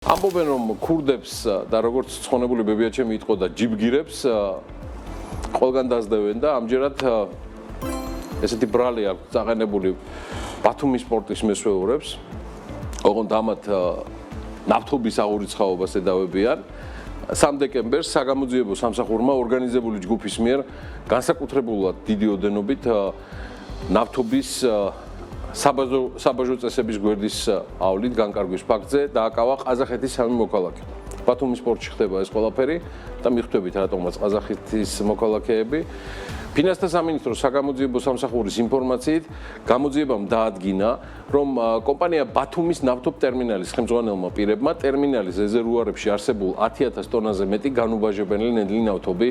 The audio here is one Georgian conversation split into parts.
ამბობენ რომ ქურდებს და როგორც ცხონებული ბებიაჩემი იტყო და ჯიბგირებს ყველგან დაძდევენ და ამჯერად ესეთი ბრალი აქვს წაყენებული ბათუმის სპორტის მესვეურებს. ოღონდ ამათ ნავთობის აღურიცხაობას ედავებიან. 3 დეკემბერს საგამოძიებო სამსახურმა ორგანიზებული ჯგუფის მიერ განსაკუთრებულად დიდი ოდენობით ნავთობის საბაჟო წესების გვერდისავლით განკარგვის ფაქტზე დააკავა ყაზახეთის 3 მოქალაქე. ბათუმის სპორტში ხდება ეს ყველაფერი და მიხვდებით რატომაც ყაზახეთის მოქალაქეები. ფინანსთა სამინისტროს საგამოძიებო სამსახურის ინფორმაციით გამოძიებამ დაადგინა, რომ კომპანია ბათუმის ნავთობ ტერმინალის ხელმძღვანელმა პირებმა ტერმინალის რეზერვუარებში არსებულ 10,000 ტონაზე მეტი განუბაჟებელი ნედლი ნავთობი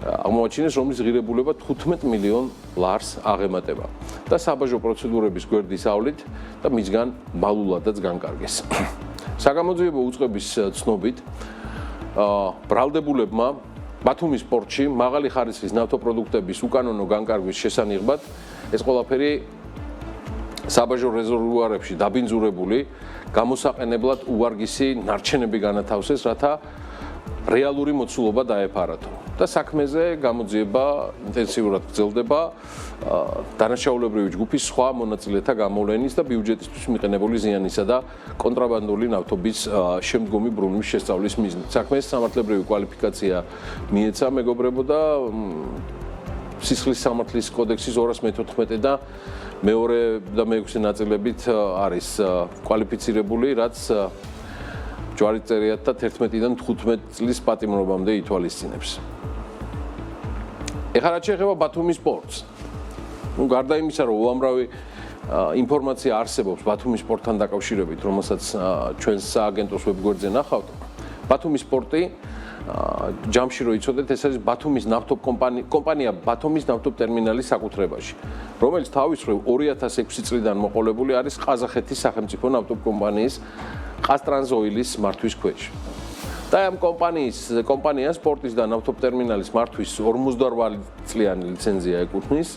აღმოაჩინეს, რომლის ღირებულება 15 მილიონ ლარს აღემატება და საბაჟო პროცედურების გვერდისავლით და მისგან მალულადაც განკარგეს. საგამოძიებო უწყების ცნობით ბრალდებულებმა ბათუმის სპორტში მაღალი ხარისხის ნავთობპროდუქტების უკანონო განკარგვის შესანიღბად ეს ყველაფერი საბაჟო რეზერვუარებში დაბინძურებული გამოსაყენებლად უვარგისი ნარჩენები განათავსეს, რათა რეალური მოცულობა დაეფარათო და საქმეზე გამოძიება ინტენსიურად გრძელდება დანაშაულებრივი ჯგუფის სხვა მონაწილეთა გამოვლენის და ბიუჯეტისთვის მიყენებული ზიანისა და კონტრაბანდული ნავთობის შემდგომი ბრუნვის შესწავლის მიზნით. საქმეს სამართლებრივი კვალიფიკაცია მიეცა მეგობრებო და სისხლის სამართლის კოდექსის 214 და მეორე და მეექვსე ნაწილებით არის კვალიფიცირებული, რაც ჯვარიწერიათ და 11-დან 15 წლის პატიმრობამდე ითვალისწინებს. ეხლა რაც შეეხება ბათუმის სპორტს. გარდა იმისა, რომ უამრავი ინფორმაცია არსებობს ბათუმის სპორტთან დაკავშირებით, რომელსაც ჩვენს სააგენტოს ვებგვერდზე ნახავთ, ბათუმის სპორტი ჯამში რო იცოდეთ, ეს არის ბათუმის ნავთობ კომპანია ბათუმის ნავთობ ტერმინალის საკუთრებაში, რომელიც თავის მხრივ 2006 წლიდან მოყოლებული არის ყაზახეთის სახელმწიფო ნავთობ კომპანიის ყაზტრანზოილის მართვის ქვეშ. და ამ კომპანია სპორტის და ნავთობ ტერმინალის მართვის 48 წლიანი ლიცენზია ეკუთვნის,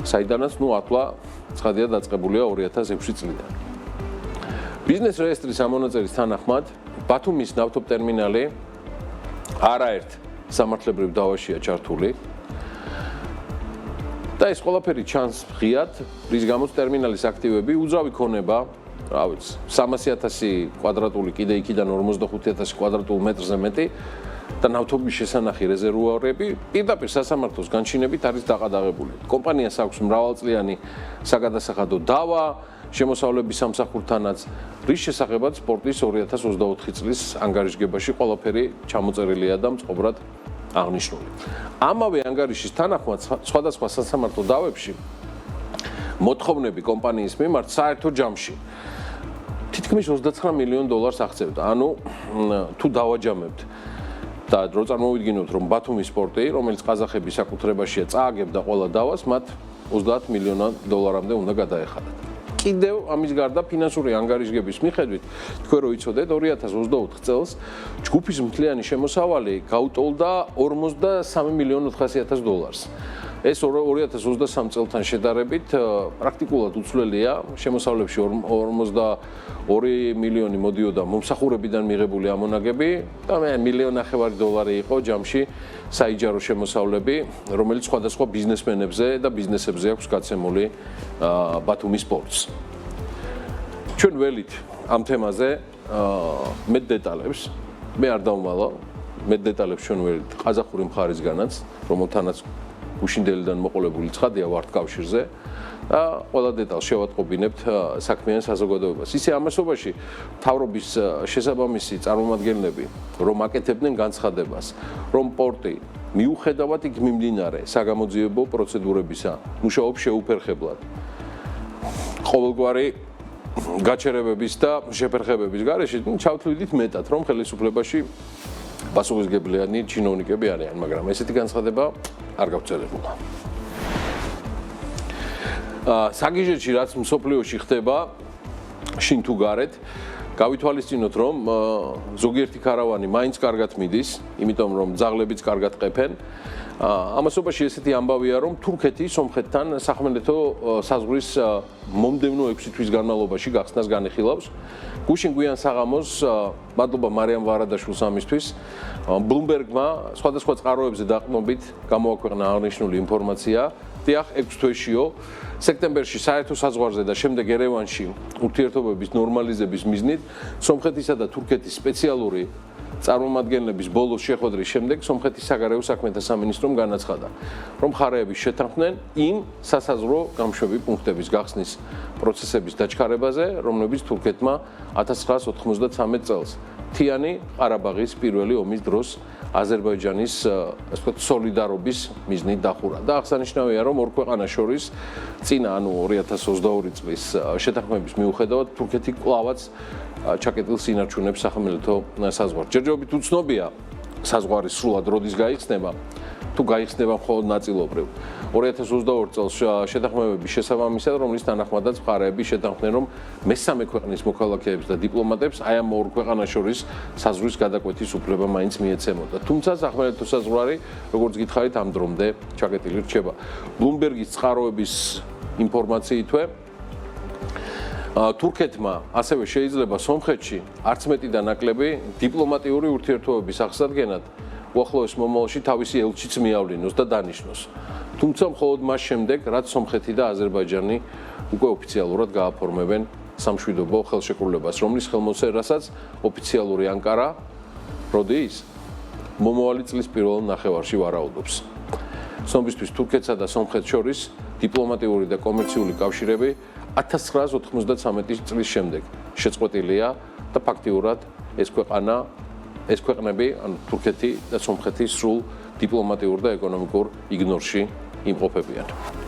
საიდანაც ახლა ცხადია დაწყებულია 2006 წლიდან. ბიზნეს რეესტრის ამონაწერის თანახმად ბათუმის ნავთობ ტერმინალი არაერთ სამართლებრივ დავაშია ჩართული და ეს ყველაფერი ჩანს ღიად, რის გამოც ტერმინალის აქტივები უძრავი ქონება, რა ვიცი, 300,000 კვადრატული კიდე იქიდან 45,000 კვადრატულ მეტრზე მეტი და ნავთობის შესანახი რეზერვუარები პირდაპირ სასამართლოს განჩინებით არის დაყადაღებული. კომპანიას აქვს მრავალწლიანი საგადასახადო დავა შემოსავლების სამსახურთანაც, რის შესახებაც სპორტის 2024 წლის ანგარიშგებაში ყველაფერი ჩამოწერილია და მწყობრად აღნიშნული. ამავე ანგარიშის თანახმად სხვადასხვა სასამართლო დავებში მოთხოვნები კომპანიის მიმართ საერთო ჯამში თითქმის 29 მილიონ დოლარს აღწევდა. ანუ თუ დავაჯამებთ და რო წარმოვიდგინოთ, რომ ბათუმის სპორტი, რომელიც ყაზახების საკუთრებაშია, წააგებდა ყველა დავას, მათ 30 მილიონ დოლარამდე უნდა გადაეხადათ. კიდევ ამის გარდა ფინანსური ანგარიშგების მიხედვით, თქვენ რო იცოდეთ, 2024 წელს ჯგუფის მთლიანი შემოსავალი გაუტოლდა 43 მილიონ 400,000 დოლარს. ეს 2023 წელთან შედარებით პრაქტიკულად უცვლელია. შემოსავლებში 42 მილიონი მოდიოდა მომსახურებიდან მიღებული ამონაგები და $1.5 მილიონ იყო ჯამში საიჯარო შემოსავლები, რომელიც სხვადასხვა ბიზნესმენებზე და ბიზნესებზე აქვს გაცემული ბათუმის სპორტს. ჩვენ ველით ამ თემაზე მეტ დეტალებს, მე არ დავმალო, მეტ დეტალებს ჩვენ ველით ყაზახური მხარისგანაც, რომელთანაც უშინდელიდან მოყოლებული ცხადია ვართ კავშირზე და ყველა დეტალს შევატყობინებთ საქმიან საზოგადოებას. ისე ამასობაში მთავრობის შესაბამისი წარმომადგენლები რომ აკეთებდნენ განცხადებას, რომ პორტი მიუხედავად იქ მიმდინარე საგამოძიებო პროცედურებისა მუშაობს შეუფერხებლად. ყოველგვარი გაჩერებების და შეფერხებების გარეშე ჩავთვლიდით მეტად, რომ ხელისუფლებაში პასუხისმგებლიანი ჩინოვნიკები არიან, მაგრამ ესეთი განცხადება არ გავწერებულა. საგიჟეთში რაც მსოფლიოში ხდება, შინ თუ გარეთ, გავითვალისწინოთ, რომ ზოგიერთი ქარავანი მაინც კარგად მიდის, იმიტომ რომ ძაღლებიც კარგად ყეფენ ამასობაში ესეთი ამბავია, რომ თურქეთი სომხეთთან სახმელეთო საზღვრის მომდევნო 6 თვის განმავლობაში გახსნას განიხილავს. გუშინ გვიან საღამოს მადლობა მარიამ ვარადაშვილს ამისთვის ბლუმბერგმა სხვადასხვა წყაროებზე დაყრდნობით გამოაქვეყნა აღნიშნული ინფორმაცია. დიახ, 6 თვეშიო სექტემბერში საერთო საზღვარზე და შემდეგ ერევანში ურთიერთობების ნორმალიზების მიზნით სომხეთისა და თურქეთის სპეციალური წარმომადგენლების ბოლოს შეხვედრის შემდეგ სომხეთის საგარეო საქმეთა სამინისტრომ განაცხადა, რომ მხარეები შეთანხმდნენ იმ სასაზღვრო გამშვები პუნქტების გახსნის პროცესების დაჩქარებაზე, რომლებიც თურქეთმა 1993 წელს მთიანი ყარაბაღის პირველი ომის დროს აზერბაიჯანის სოლიდარობის მიზნით დახურა. და აღსანიშნავია, რომ ორ ქვეყანას შორის წინა, ანუ 2022 წლის შეთანხმების მიუხედავად თურქეთი კვლავაც ჩაკეტილს ინარჩუნებს სახმელეთო საზღვარს. ჯერჯერობით უცნობია საზღვარი სრულად როდის გაიხსნება, თუ გაიხსნება მხოლოდ ნაწილობრივ. 2022 წელს შეთანხმებების შესაბამისად, რომლის თანახმადაც მხარეები შეთანხმდნენ, რომ მესამე ქვეყნის მოქალაქეებს და დიპლომატებს აი ამ ორ ქვეყანას შორის საზღვრის გადაკვეთის უფლება მაინც მიეცემოდა. თუმცა სახმელეთო საზღვარი, როგორც გითხარით, ამ დრომდე ჩაკეტილი რჩება. ბლუმბერგის წყაროების ინფორმაციითვე თურქეთმა ასევე შეიძლება სომხეთში არც მეტი და ნაკლები დიპლომატიური ურთიერთობების აღსადგენად უახლოეს მომავალში თავისი ელჩიც მიავლინოს და დანიშნოს. თუმცა მხოლოდ მას შემდეგ, რაც სომხეთი და აზერბაიჯანი უკვე ოფიციალურად გააფორმებენ სამშვიდობო ხელშეკრულებას, რომლის ხელმოსერასაც ოფიციალური ანკარა როდის მომავალი წლის პირველ ნახევარში ვარაუდობს. ცნობისთვის თურქეთსა და სომხეთს შორის დიპლომატიური და კომერციული კავშირები 1993 წლის შემდეგ შეწყვეტილია და ფაქტიურად ეს ქვეყნები, ანუ თურქეთი და სომხეთი სრულ დიპლომატიურ და ეკონომიკურ იგნორში იმყოფებიან.